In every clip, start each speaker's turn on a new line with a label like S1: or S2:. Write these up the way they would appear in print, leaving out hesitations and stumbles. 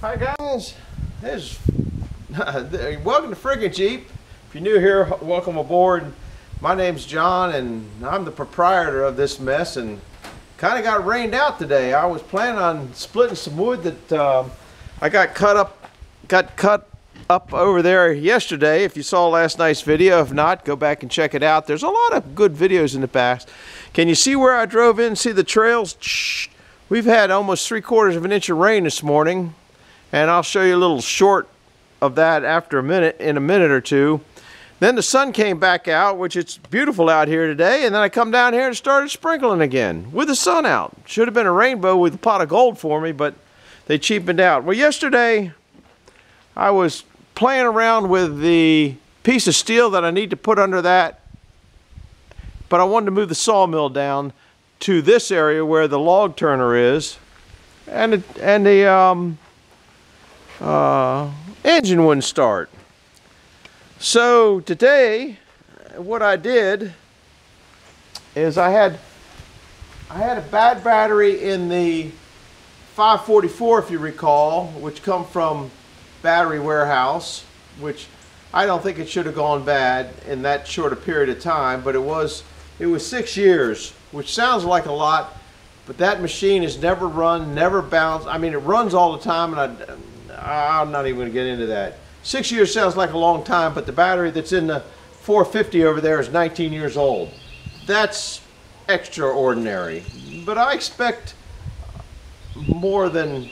S1: Hi guys, welcome to Friggin' Jeep. If you're new here, welcome aboard. My name's John and I'm the proprietor of this mess, and kind of got rained out today. I was planning on splitting some wood that I got cut up over there yesterday. If you saw last night's video, if not, go back and check it out. There's a lot of good videos in the past. Can you see where I drove in? See the trails? Shh. We've had almost 3/4 of an inch of rain this morning. And I'll show you a little short of that after in a minute or two. Then the sun came back out, which it's beautiful out here today, and then I come down here and started sprinkling again with the sun out. Should have been a rainbow with a pot of gold for me, but they cheapened out. Well, yesterday I was playing around with the piece of steel that I need to put under that, but I wanted to move the sawmill down to this area where the log turner is, and the engine wouldn't start. So today what I did is I had a bad battery in the 544, if you recall, which come from Battery Warehouse, which I don't think it should have gone bad in that short a period of time, but it was 6 years, which sounds like a lot, but that machine has never run, never bounced. I mean, it runs all the time, and I'm not even going to get into that. 6 years sounds like a long time, but the battery that's in the 450 over there is 19 years old. That's extraordinary. But I expect more than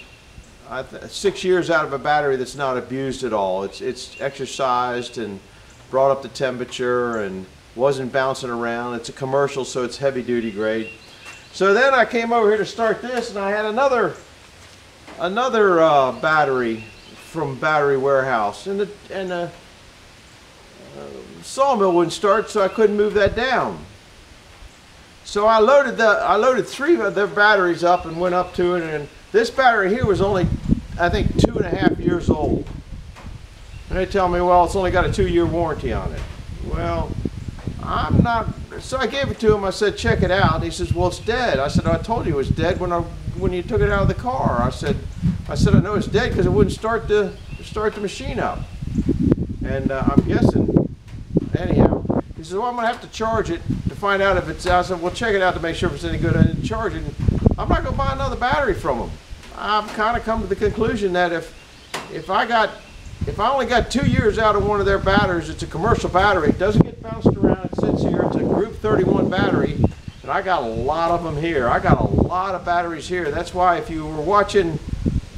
S1: 6 years out of a battery that's not abused at all. It's exercised and brought up the temperature and wasn't bouncing around. It's a commercial, so it's heavy duty grade. So then I came over here to start this, and I had another battery from Battery Warehouse, and the sawmill wouldn't start, so I couldn't move that down. So I loaded 3 of their batteries up and went up to it, and this battery here was only, I think, 2.5 years old. And they tell me, well, it's only got a 2-year warranty on it. Well, I'm not. So I gave it to him. I said, check it out. And he says, well, it's dead. I said, I told you it was dead when you took it out of the car. I said I know it's dead because it wouldn't start the machine up. And I'm guessing, anyhow. He says, well, I'm going to have to charge it to find out if it's. I said, well, check it out to make sure if it's any good. I didn't charge it. And I'm not going to buy another battery from him. I've kind of come to the conclusion that if I only got 2 years out of one of their batteries, it's a commercial battery. It doesn't get bounced around. It sits here. It's a Group 31 battery. And I got a lot of them here. I got a lot of batteries here. That's why if you were watching,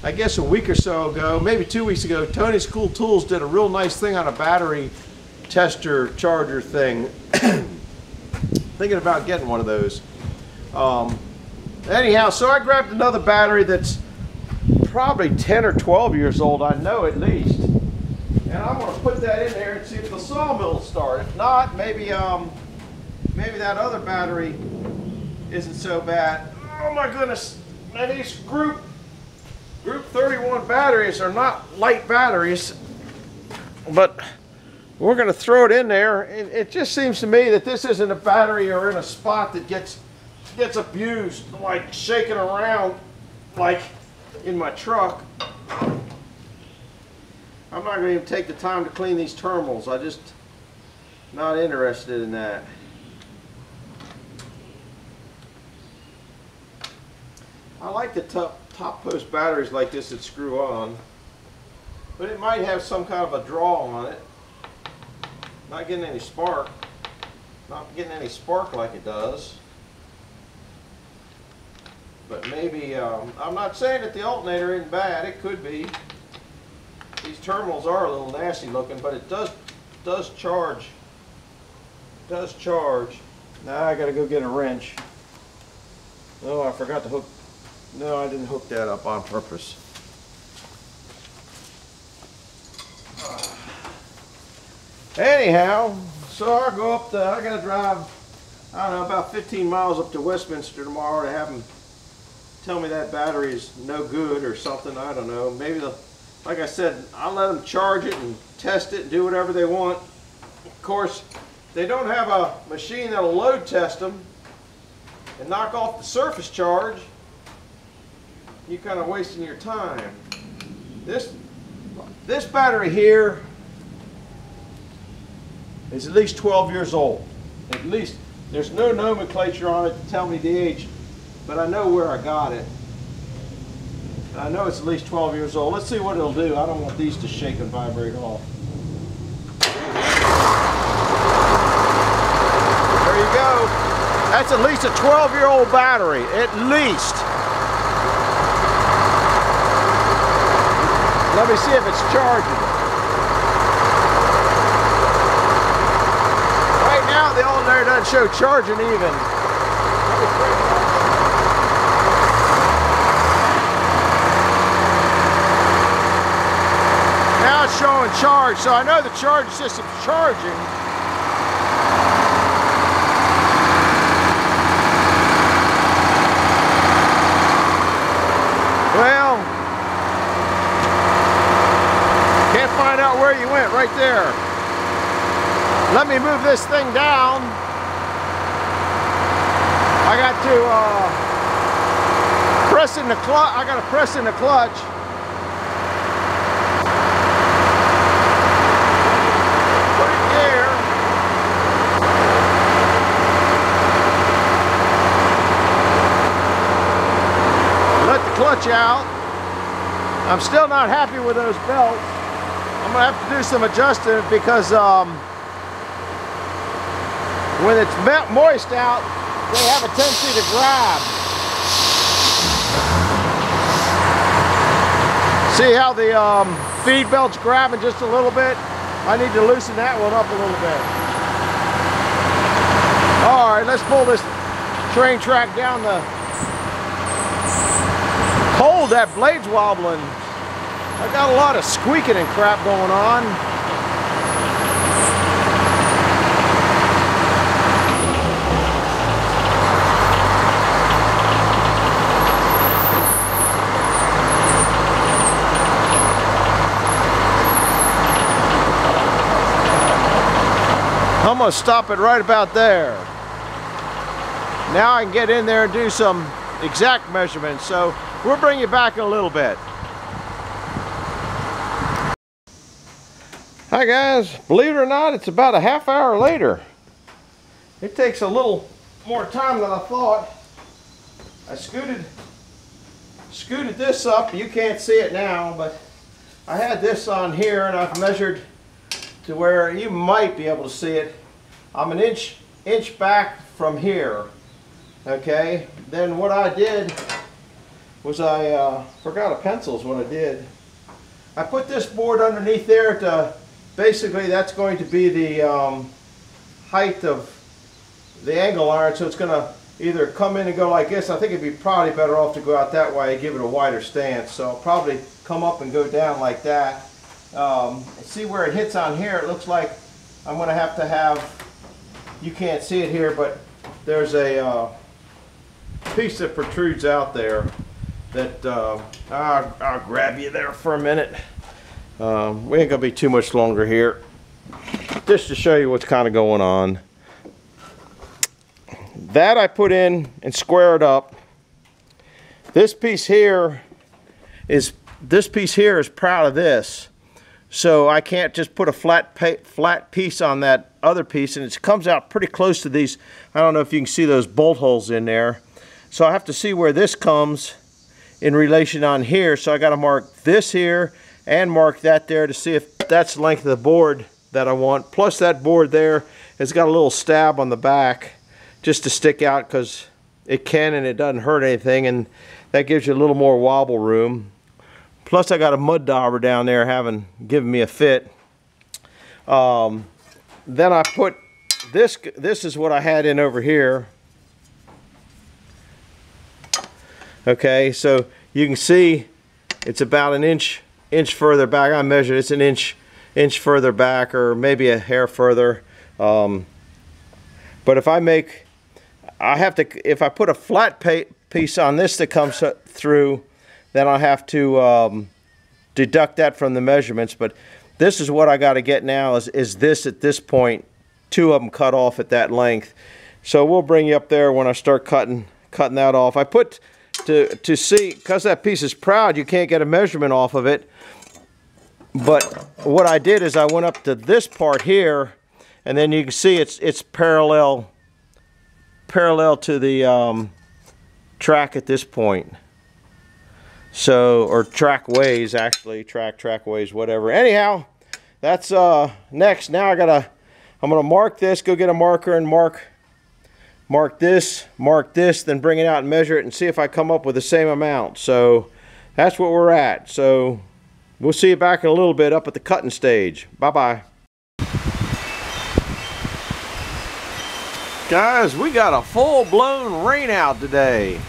S1: I guess a week or so ago, maybe 2 weeks ago, Tony's Cool Tools did a real nice thing on a battery tester charger thing. Thinking about getting one of those. Anyhow, so I grabbed another battery that's probably 10 or 12 years old, I know at least. And I'm going to put that in there and see if the sawmill will start. If not, maybe that other battery isn't so bad. Oh my goodness! And these Group 31 batteries are not light batteries, but we're going to throw it in there. It just seems to me that this isn't a battery or in a spot that gets abused, like shaking around like in my truck. I'm not going to even take the time to clean these terminals. I just not interested in that. I like the top post batteries like this that screw on, but it might have some kind of a draw on it. Not getting any spark. Not getting any spark like it does. But maybe, I'm not saying that the alternator isn't bad. It could be. These terminals are a little nasty looking, but it does charge. It does charge. Now I got to go get a wrench. Oh, I forgot to hook. No, I didn't hook that up on purpose. Anyhow, so I go up I got to drive, I don't know, about 15 miles up to Westminster tomorrow to have them tell me that battery is no good or something. I don't know. Maybe like I said, I'll let them charge it and test it and do whatever they want. Of course, they don't have a machine that'll load test them and knock off the surface charge. You're kind of wasting your time. This battery here is at least 12 years old. At least. There's no nomenclature on it to tell me the age, but I know where I got it. I know it's at least 12 years old. Let's see what it'll do. I don't want these to shake and vibrate off. There you go. That's at least a 12-year-old battery, at least. Let me see if it's charging. Right now, the alternator doesn't show charging even. Now it's showing charge, so I know the charge system's charging. Well, can't find out where you went right there. Let me move this thing down. I got to press in the clutch. I got to press in the clutch. Put it there. Let the clutch out. I'm still not happy with those belts. I'm gonna have to do some adjusting because when it's moist out, they have a tendency to grab. See how the feed belt's grabbing just a little bit? I need to loosen that one up a little bit. All right, let's pull this train track down the hold. That blade's wobbling. I got a lot of squeaking and crap going on. I'm gonna stop it right about there. Now I can get in there and do some exact measurements. So we'll bring you back in a little bit. Hi guys, believe it or not, it's about a half hour later. It takes a little more time than I thought. I scooted this up. You can't see it now, but I had this on here and I've measured to where you might be able to see it. I'm an inch back from here. Okay, then what I did was I forgot a pencil is what I did. I put this board underneath there to basically that's going to be the height of the angle iron, so it's going to either come in and go like this. I think it'd be probably better off to go out that way and give it a wider stance. So I'll probably come up and go down like that. See where it hits on here, it looks like I'm going to have, you can't see it here, but there's a piece that protrudes out there that I'll grab you there for a minute. We ain't going to be too much longer here. Just to show you what's kind of going on. That I put in and squared up. This piece here is proud of this. So I can't just put a flat piece on that other piece, and it comes out pretty close to these. I don't know if you can see those bolt holes in there. So I have to see where this comes in relation on here. So I got to mark this here and mark that there to see if that's the length of the board that I want. Plus that board there has got a little stab on the back just to stick out because it can and it doesn't hurt anything, and that gives you a little more wobble room. Plus I got a mud dauber down there giving me a fit. Then I put this is what I had in over here. Okay, so you can see it's about an inch further back. I measured it's an inch further back, or maybe a hair further. But if I put a flat piece on this that comes through, then I'll have to deduct that from the measurements. But this is what I got to get now is this at this point, two of them cut off at that length. So we'll bring you up there when I start cutting that off. I put to see, because that piece is proud, you can't get a measurement off of it. But what I did is I went up to this part here, and then you can see it's parallel to the track at this point. So, or trackways actually, trackways, whatever. Anyhow, that's next. Now I'm gonna mark this, go get a marker and mark this, then bring it out and measure it and see if I come up with the same amount. So that's what we're at. So we'll see you back in a little bit up at the cutting stage. Bye-bye. Guys, we got a full-blown rain out today.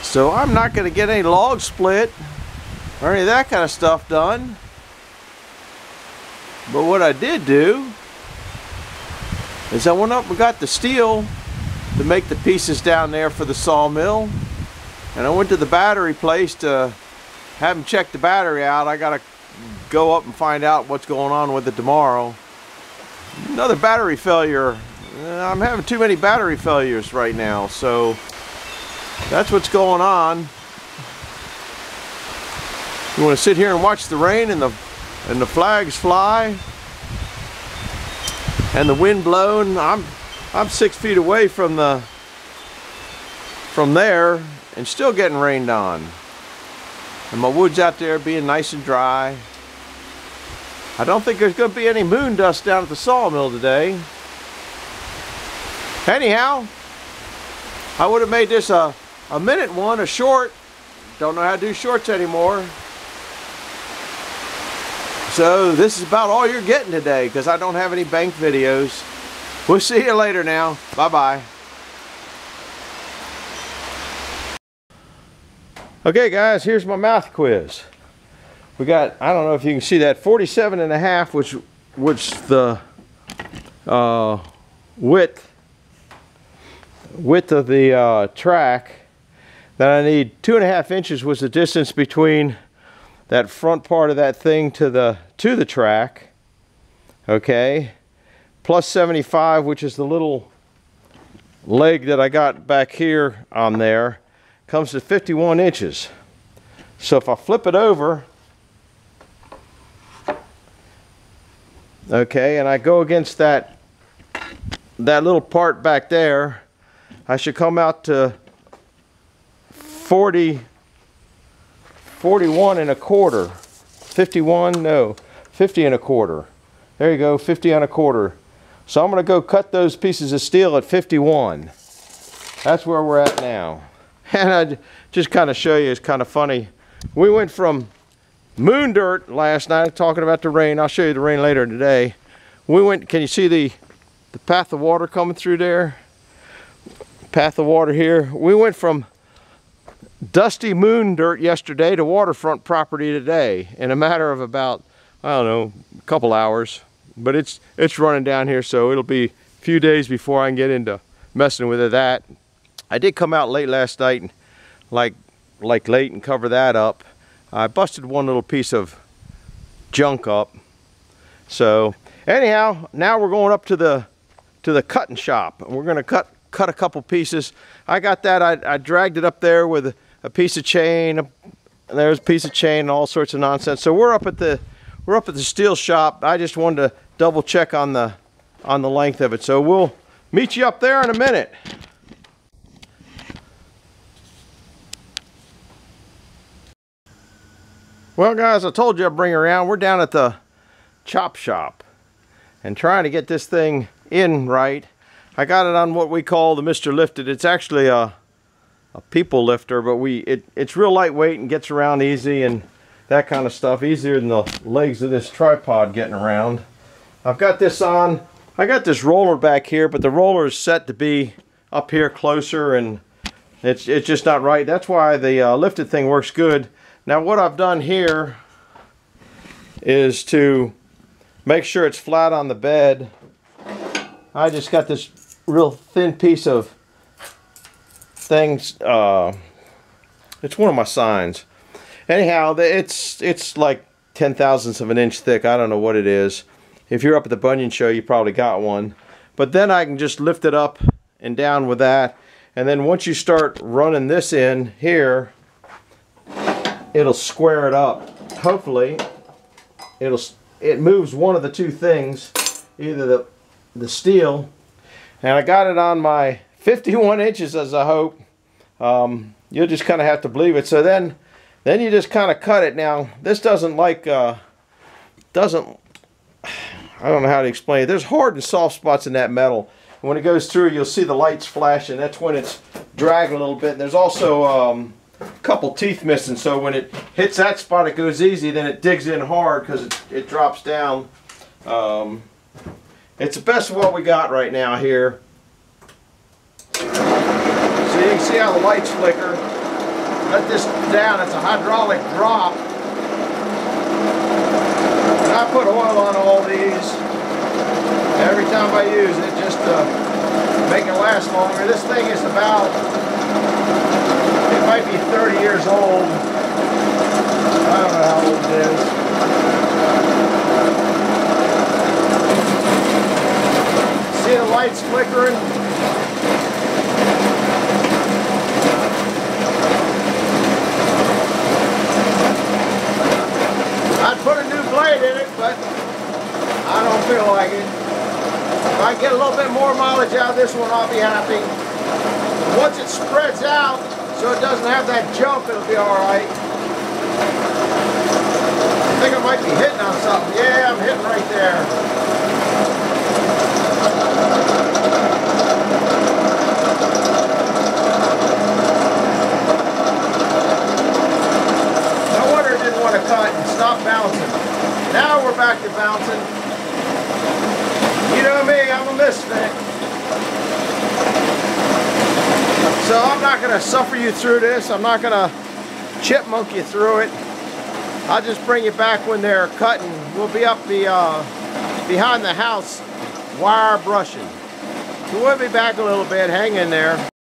S1: So I'm not going to get any log split or any of that kind of stuff done. But what I did do is I went up and got the steel to make the pieces down there for the sawmill. And I went to the battery place to have them check the battery out. I got to go up and find out what's going on with it tomorrow. Another battery failure. I'm having too many battery failures right now, so that's what's going on. You want to sit here and watch the rain and the flags fly and the wind blowing. I'm 6 feet away from there and still getting rained on. And my wood's out there being nice and dry. I don't think there's going to be any moon dust down at the sawmill today. Anyhow, I would have made this a minute one, a short. Don't know how to do shorts anymore. So this is about all you're getting today because I don't have any bank videos. We'll see you later now. Bye-bye. Okay guys, here's my math quiz. We got, I don't know if you can see that, 47.5, which the width of the track. Then I need 2.5 inches was the distance between that front part of that thing to the track. Okay, plus 75, which is the little leg that I got back here on there, comes to 51 inches. So if I flip it over, okay, and I go against that little part back there, I should come out to 41 and a quarter. 51, no, 50 and a quarter. There you go, 50 and a quarter. So I'm going to go cut those pieces of steel at 51. That's where we're at now. And I just kind of show you, it's kind of funny. We went from moon dirt last night, talking about the rain. I'll show you the rain later today. We went, can you see the path of water coming through there? Path of water here. We went from dusty moon dirt yesterday to waterfront property today in a matter of about, I don't know, a couple hours. But it's running down here, so it'll be a few days before I can get into messing with that. I did come out late last night and like late and cover that up. I busted one little piece of junk up. So anyhow, now we're going up to the cutting shop. We're going to cut a couple pieces. I got that. I dragged it up there with a piece of chain. There's a piece of chain and all sorts of nonsense. So we're up at the steel shop. I just wanted to double check on the length of it. So we'll meet you up there in a minute. Well guys, I told you I'd bring you around. We're down at the chop shop and trying to get this thing in right. I got it on what we call the Mr. Lifted. It's actually a people lifter, but it's real lightweight and gets around easy and that kind of stuff. Easier than the legs of this tripod getting around. I've got this on. I got this roller back here, but the roller is set to be up here closer and it's just not right. That's why the lifted thing works good. Now what I've done here is to make sure it's flat on the bed. I just got this real thin piece of things. It's one of my signs. Anyhow, it's like 0.010 of an inch thick. I don't know what it is. If you're up at the Bunion Show, you probably got one. But then I can just lift it up and down with that. And then once you start running this in here, it'll square it up. Hopefully, it moves one of the two things, either the steel, and I got it on my 51 inches as I hope. You'll just kind of have to believe it. So then you just kind of cut it. Now this doesn't like I don't know how to explain it. There's hard and soft spots in that metal. When it goes through, you'll see the lights flashing. That's when it's dragging a little bit. And there's also a couple teeth missing, so when it hits that spot it goes easy, then it digs in hard because it drops down. It's the best of what we got right now here. So you can see how the lights flicker. Let this down, it's a hydraulic drop. And I put oil on all these every time I use it just to make it last longer. This thing is about, it might be 30 years old. I don't know how old it is. See the lights flickering? I'd put a new blade in it, but I don't feel like it. If I get a little bit more mileage out of this one, I'll be happy. Once it spreads out, so it doesn't have that jump, it'll be alright. I think I might be hitting on something. Yeah, I'm hitting right there. No wonder it didn't want to cut and stop bouncing. Now we're back to bouncing. You know me, I'm a misfit. So I'm not going to suffer you through this. I'm not going to chipmunk you through it. I'll just bring you back when they're cutting. We'll be up the behind the house wire brushing. So we'll be back a little bit. Hang in there.